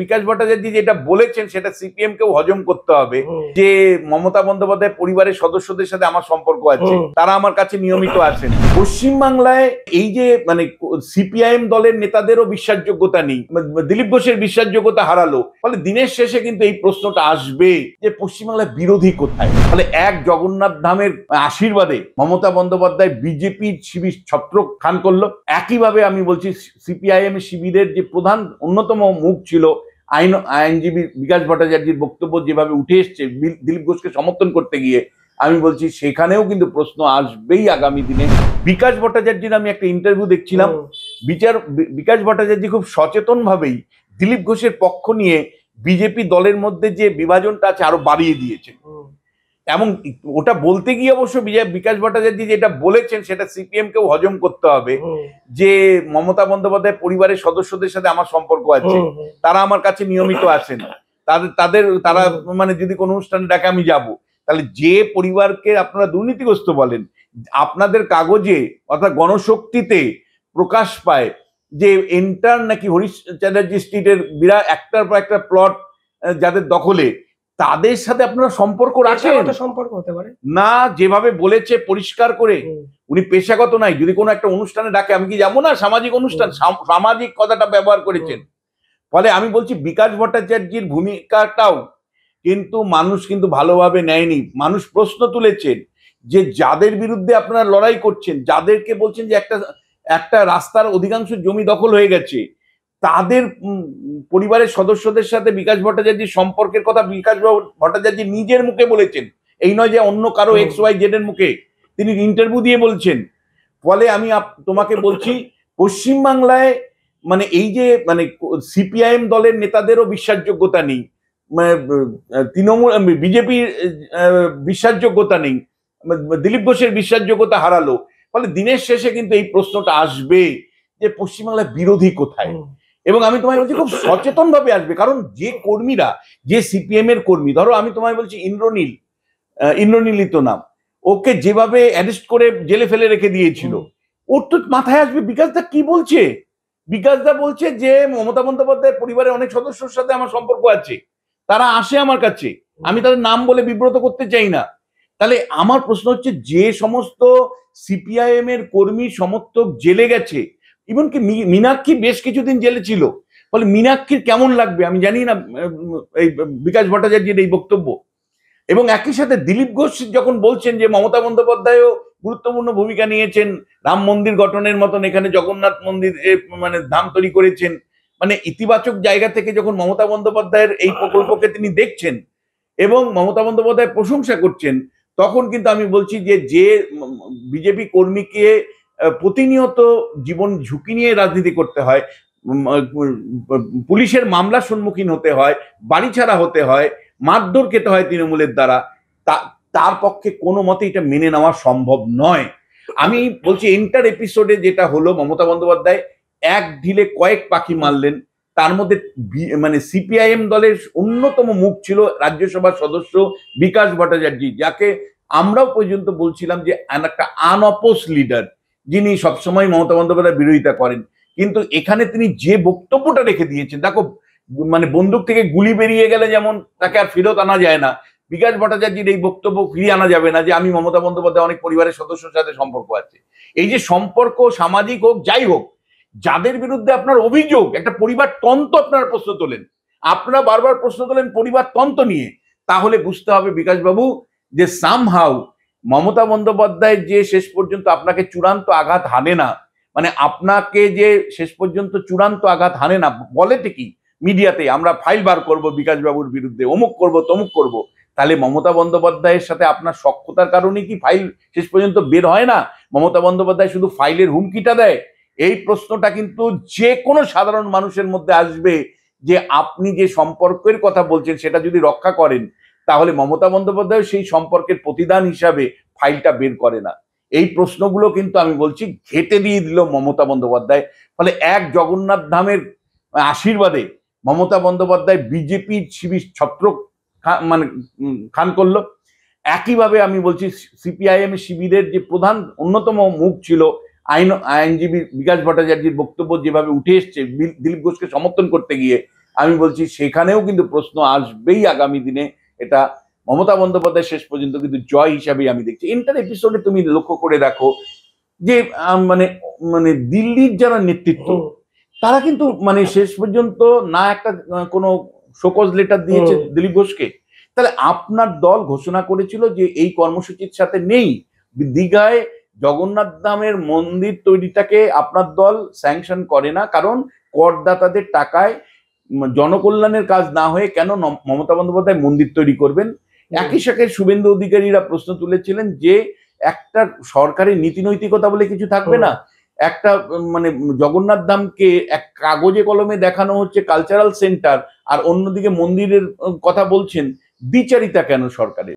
বিকাশ ভট্টাচার্য যেটা বলেছেন সেটা সিপিএম কেও হজম করতে হবে যে মমতা বন্দ্যোপাধ্যায় পরিবারের সদস্যদের সাথে আমার সম্পর্ক আছে, তারা আমার কাছে নিয়মিত আসেন। পশ্চিমবাংলায় এই যে মানে সিপিআইএম দলের নেতাদেরও বিশ্বাসযোগ্যতা নেই, দিলীপ ঘোষের বিশ্বাসযোগ্যতা হারালো, ফলে দিনের শেষে কিন্তু এই প্রশ্নটা আসবে যে পশ্চিমবাংলায় বিরোধী কোথায়। ফলে এক জগন্নাথ ধামের আশীর্বাদে মমতা বন্দ্যোপাধ্যায় বিজেপির শিবির ছত্র খান করলো। একইভাবে আমি বলছি সিপিআইএম শিবিরের যে প্রধান অন্যতম মুখ ছিল আইনজীবী বিকাশ ভট্টাচার্যের বক্তব্য যেভাবে উঠে এসছে দিলীপ ঘোষকে সমর্থন করতে গিয়ে, আমি বলছি সেখানেও কিন্তু প্রশ্ন আসবেই আগামী দিনে। বিকাশ ভট্টাচার্যের আমি একটা ইন্টারভিউ দেখছিলাম, বিকাশ ভট্টাচার্য খুব সচেতন ভাবেই দিলীপ ঘোষের পক্ষ নিয়ে বিজেপি দলের মধ্যে যে বিভাজনটা আছে আরো বাড়িয়ে দিয়েছে। এবং ওটা বলতে গিয়ে অবশ্য বিকাশ ভট্টাচার্য যেটা বলেছেন সেটা সিপিএম কেও হজম করতে হবে যে মমতা বন্দ্যোপাধ্যায় পরিবারের সদস্যদের সাথে আমার সম্পর্ক আছে, তারা আমার কাছে নিয়মিত আসেন, তারা মানে যদি কোনো অনুষ্ঠানে ডাকে আমি যাব। তাহলে যে পরিবারকে আপনারা দুর্নীতিগ্রস্ত বলেন, আপনাদের কাগজে অর্থাৎ গণশক্তিতে প্রকাশ পায় যে এন্টার নাকি হরিশ চ্যাটার্জি স্ট্রিটের বিরাট একটার পর একটা প্লট যাদের দখলে, তাদের সাথে আপনারা সম্পর্ক রাখেন সম্পর্ক হতে পারে না। যেভাবে বলেছে পরিষ্কার করে, উনি পেশাগত নাই, যদি কোনো একটা অনুষ্ঠানে ডাকে আমি কি যাবো না? সামাজিক অনুষ্ঠান, সামাজিক কথাটা ব্যবহার করেছেন। ফলে আমি বলছি বিকাশ ভট্টাচার্যের ভূমিকাটাও কিন্তু মানুষ কিন্তু ভালোভাবে নেয়নি। মানুষ প্রশ্ন তুলেছেন যে যাদের বিরুদ্ধে আপনারা লড়াই করছেন, যাদেরকে বলছেন যে একটা রাস্তার অধিকাংশ জমি দখল হয়ে গেছে, তাদের পরিবারের সদস্যদের সাথে বিকাশ ভট্টাচার্যের সম্পর্কের কথা বিকাশ ভট্টাচার্য নিজের মুখে বলেছেন, এই নয় যে অন্য কারো XYZ এর মুখে তিনি ইন্টারভিউ দিয়ে বলছেন। ফলে আমি তোমাকে বলছি পশ্চিমবাংলায় মানে এই যে মানে সিপিআইএম দলের নেতাদেরও বিশ্বাসযোগ্যতা নেই, তৃণমূল বিজেপির বিশ্বাসযোগ্যতা নেই, দিলীপ ঘোষের বিশ্বাসযোগ্যতা হারালো। ফলে দিনের শেষে কিন্তু এই প্রশ্নটা আসবে যে পশ্চিমবাংলায় বিরোধী কোথায়। এবং আমি তোমায় বলছি খুব সচেতন ভাবে আসবে, কারণ যে কর্মীরা, যে সিপিএম এর কর্মী, ধরো আমি তোমায় বলছি ইন্দ্রনীল তো নাম, ওকে যেভাবে অ্যারেস্ট করে জেলে ফেলে রেখে দিয়েছিল, ওর তো মাথায় আসবে বিকাশ দা কি বলছে। বিকাশ দা বলছে যে মমতা বন্দ্যোপাধ্যায়ের পরিবারের অনেক সদস্যর সাথে আমার সম্পর্ক আছে, তারা আসে আমার কাছে, আমি তাদের নাম বলে বিব্রত করতে চাই না। তাহলে আমার প্রশ্ন হচ্ছে যে সমস্ত সিপিআইএম এর কর্মী সমর্থক জেলে গেছে, এমনকি মীনাক্ষী বেশ কিছুদিন জেলে ছিল, ফলে মীনাক্ষীর কেমন লাগবে আমি জানি না এই বিকাশ ভট্টাচার্যের এই বক্তব্য। এবং একই সাথে দিলীপ ঘোষ যখন বলছেন যে মমতা বন্দ্যোপাধ্যায়ও গুরুত্বপূর্ণ ভূমিকা নিয়েছেন, রাম মন্দির গঠনের মতন এখানে জগন্নাথ মন্দির মানে ধাম তৈরি করেছেন, মানে ইতিবাচক জায়গা থেকে যখন মমতা বন্দ্যোপাধ্যায়ের এই প্রকল্পকে তিনি দেখছেন এবং মমতা বন্দ্যোপাধ্যায় প্রশংসা করছেন, তখন কিন্তু আমি বলছি যে বিজেপি কর্মীকে প্রতিনিয়ত জীবন ঝুঁকি নিয়ে রাজনীতি করতে হয়, পুলিশের মামলার সম্মুখীন হতে হয়, বাড়ি ছাড়া হতে হয়, মারধর খেতে হয় তৃণমূলের দ্বারা, তার পক্ষে কোনো মতে এটা মেনে নেওয়া সম্ভব নয়। আমি বলছি এন্টার এপিসোডে যেটা হলো, মমতা বন্দ্যোপাধ্যায় এক ঢিলে কয়েক পাখি মারলেন। তার মধ্যে মানে সিপিআইএম দলের অন্যতম মুখ ছিল রাজ্যসভার সদস্য বিকাশ ভট্টাচার্য, যাকে আমরাও পর্যন্ত বলছিলাম যে একটা আনঅপোজ লিডার, যিনি সবসময় মমতা বন্দ্যোপাধ্যায় বিরোধিতা করেন। কিন্তু এখানে তিনি যে বক্তব্যটা রেখে দিয়েছেন, দেখো মানে বন্দুক থেকে গুলি বেরিয়ে গেলে যেমন তাকে আর ফেরত আনা যায় না, বিকাশ ভট্টাচার্যের এই বক্তব্য ফিরিয়ে আনা যাবে না যে আমি মমতা বন্দ্যোপাধ্যায় অনেক পরিবারের সদস্যের সাথে সম্পর্ক আছে। এই যে সম্পর্ক সামাজিক হোক যাই হোক, যাদের বিরুদ্ধে আপনার অভিযোগ, একটা পরিবার তন্ত্র আপনারা প্রশ্ন তোলেন, আপনারা বারবার প্রশ্ন তোলেন পরিবার তন্ত্র নিয়ে, তাহলে বুঝতে হবে বিকাশ বাবু যে সামহাউ মমতা বন্দ্যোপাধ্যায় যে শেষ পর্যন্ত আপনাকে চূড়ান্ত আঘাত হানে না, মানে আপনাকে যে শেষ পর্যন্ত চূড়ান্ত আঘাত হানে না, বলে ঠিকই মিডিয়াতে আমরা ফাইল বার করব বিকাশ বাবুর বিরুদ্ধে, অমুক করব তমুক করব, তাহলে মমতা বন্দ্যোপাধ্যায়ের সাথে আপনার সখ্যতার কারণে কি ফাইল শেষ পর্যন্ত বের হয় না? মমতা বন্দ্যোপাধ্যায় শুধু ফাইলের হুমকিটা দেয়? এই প্রশ্নটা কিন্তু যে কোনো সাধারণ মানুষের মধ্যে আসবে যে আপনি যে সম্পর্কের কথা বলছেন সেটা যদি রক্ষা করেন, তাহলে মমতা বন্দ্যোপাধ্যায় সেই সম্পর্কের প্রতিদান হিসাবে ফাইলটা বের করে না। এই প্রশ্নগুলো কিন্তু আমি বলছি ঘেঁটে দিয়ে দিল মমতা বন্দ্যোপাধ্যায়। ফলে এক জগন্নাথ ধামের আশীর্বাদে মমতা বন্দ্যোপাধ্যায় বিজেপির শিবির ছত্র মানে খান করলো। একইভাবে আমি বলছি সিপিআইএম শিবিরের যে প্রধান অন্যতম মুখ ছিল আইনজীবী বিকাশ ভট্টাচার্যের বক্তব্য যেভাবে উঠে এসছে দিলীপ ঘোষকে সমর্থন করতে গিয়ে, আমি বলছি সেখানেও কিন্তু প্রশ্ন আসবেই আগামী দিনে। এটা মমতা বন্দ্যোপাধ্যায় শেষ পর্যন্ত কিন্তু জয় হিসাবেই আমি দেখছি। ইন্টার এপিসোডে তুমি লক্ষ্য করে দেখো যে মানে মানে দিল্লির যারা নেতৃত্ব তারা কিন্তু মানে শেষ পর্যন্ত না একটা কোনো শোকজ লেটার দিয়েছে দিলীপ ঘোষকে। তাহলে আপনার দল ঘোষণা করেছিল যে এই কর্মসূচির সাথে নেই, দীঘায় জগন্নাথ ধামের মন্দির তৈরিটাকে আপনার দল স্যাংশন করে না, কারণ করদাতাদের টাকায় জনকল্যাণের কাজ না হয়ে কেন মমতা বন্দ্যোপাধ্যায় মন্দির তৈরি করবেন। একই সাথে শুভেন্দু অধিকারীরা প্রশ্ন তুলেছিলেন যে একটা সরকারের নীতি নৈতিকতা বলে কিছু থাকবে না, একটা মানে জগন্নাথ ধামকে এক কাগজে কলমে দেখানো হচ্ছে কালচারাল সেন্টার, আর অন্যদিকে মন্দিরের কথা বলছেন, দ্বিচারিতা কেন সরকারের?